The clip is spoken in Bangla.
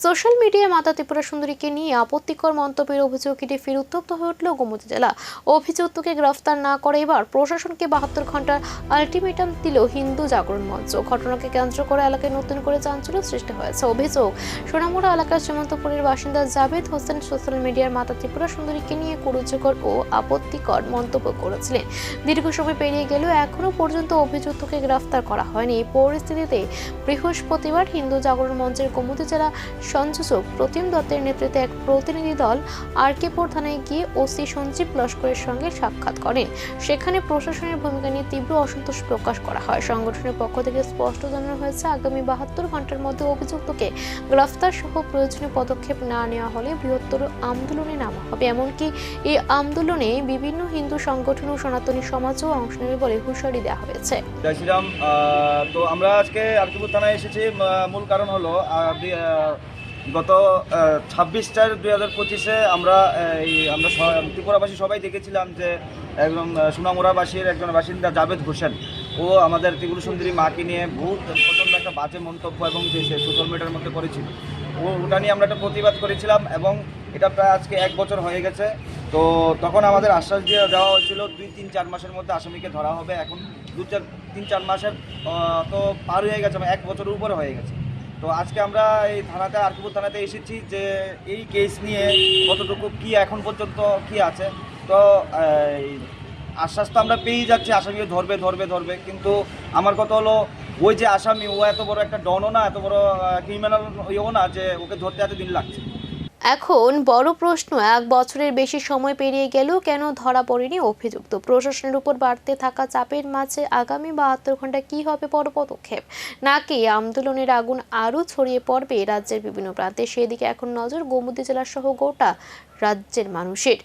সোশ্যাল মিডিয়ায় মাতা ত্রিপুরা সুন্দরীকে নিয়ে আপত্তিকর মন্তব্যের অভিযোগ ঘিরে ফের উত্তপ্ত হয়ে উঠল গোমতী জেলা। অভিযুক্তকে গ্রেফতার না করে এবার প্রশাসনকে 72 ঘন্টার আলটিমেটাম দিল হিন্দু জাগরণ মঞ্চ। ঘটনাকে কেন্দ্র করে এলাকায় নতুন করে চাঞ্চল্য সৃষ্টি হয়েছে। অভিযোগ, সোনামুড়া এলাকার সীমান্তপুরের বাসিন্দা জাভেদ হোসেন সোশ্যাল মিডিয়ার মাতা ত্রিপুরা সুন্দরীকে নিয়ে কুরুচিকর ও আপত্তিকর মন্তব্য করেছিলেন। দীর্ঘ সময় পেরিয়ে গেলেও এখনো পর্যন্ত অভিযুক্তকে গ্রেফতার করা হয়নি। এই পরিস্থিতিতে বৃহস্পতিবার হিন্দু জাগরণ মঞ্চের গোমতী জেলা সংযোজক প্রতিম দত্তের নেতৃত্বে এক প্রতিনিধি দল আরকেপুর থানায় গিয়ে ওসি সঞ্জীব লস্করের সঙ্গে সাক্ষাৎ করেন। সেখানে প্রশাসনের ভূমিকা নিয়ে তীব্র অসন্তোষ প্রকাশ করা হয়। সংগঠনের পক্ষ থেকে স্পষ্ট জানানো হয়েছে, আগামী 72 ঘন্টার মধ্যে অভিযুক্তকে গ্রেফতার সহ প্রয়োজনীয় পদক্ষেপ না নেওয়া হলে বৃহত্তর আন্দোলনে নামা হবে। এমনকি এই আন্দোলনে বিভিন্ন হিন্দু সংগঠন ও সনাতনী সমাজও অংশ নেবে বলে হুঁশিয়ারি দেওয়া হয়েছে। জয় শ্রীরাম। তো আমরা আজকে আরকেপুর থানায় এসেছি। মূল কারণ হলো গত 26/4/2025 আমরা ত্রিপুরাবাসী সবাই দেখেছিলাম যে একদম সোনামুড়াবাসীর একজন বাসিন্দা জাভেদ হোসেন, ও আমাদের ত্রিপুরা সুন্দরী মাকে নিয়ে প্রচণ্ড একটা বাজে মন্তব্য এবং যে সোশ্যাল মিডিয়ার মধ্যে করেছিল, ওটা নিয়ে আমরা একটা প্রতিবাদ করেছিলাম এবং এটা প্রায় আজকে 1 বছর হয়ে গেছে। তো তখন আমাদের আশ্বাস দেওয়া হয়েছিল 2-3-4 মাসের মধ্যে আসামিকে ধরা হবে। এখন 3-4 মাসের তো পার হয়ে গেছে, 1 বছরের উপরে হয়ে গেছে। তো আজকে আমরা এই থানাতে আরকেপুর থানাতে এসেছি যে এই কেস নিয়ে কতটুকু কি এখন পর্যন্ত কি আছে। তো আশ্বাস তো আমরা পেয়েই যাচ্ছি আসামিকে ধরবে, কিন্তু আমার কথা হলো ওই যে আসামি, ও এত বড় একটা ডনও না, এত বড় ক্রিমিনাল ইয়েও না যে ওকে ধরতে এত দিন লাগছে। এখন বড় প্রশ্ন, 1 বছরের বেশি সময় পেরিয়ে গেলেও কেন ধরা পড়েনি অভিযুক্ত? প্রশাসনের উপর বাড়তে থাকা চাপের মাঝে আগামী 72 ঘন্টা কি হবে বড় পদক্ষেপ, নাকি আন্দোলনের আগুন আরও ছড়িয়ে পড়বে রাজ্যের বিভিন্ন প্রান্তে? সেদিকে এখন নজর গোমতী জেলা সহ গোটা রাজ্যের মানুষের।